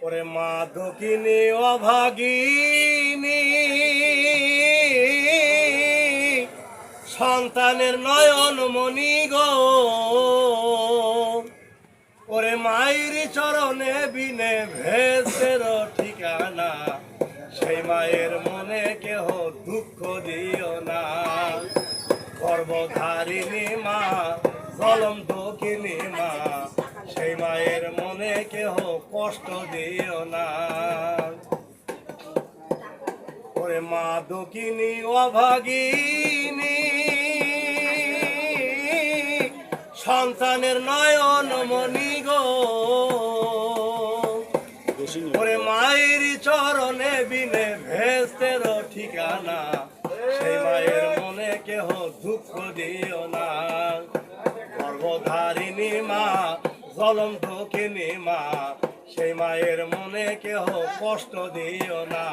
ওরে মা দক্ষিণী অভাগিনী সন্তানের নয়ন মনি গো, ওরে মায়ের চরণে বিনে ভেসের ঠিকানা, সেই মায়ের মনে কেহ দুঃখ দিও না। গর্ভধারিণী মা জলম দক্ষিণী মা, সেই মায়ের মনে কেহ কষ্ট দিও না। ওরে মা দক্ষিণী অভাগিনী সন্তানের নয়ন মনি গো, ওরে মায়ের চরণে বিনে ভেস্তের ঠিকানা, সেই মায়ের মনে কেহ দুঃখ দিও না। গর্ভধারিণী মা জলম দক্ষিণী মা, সেই মায়ের মনে কেহ কষ্ট দিও না।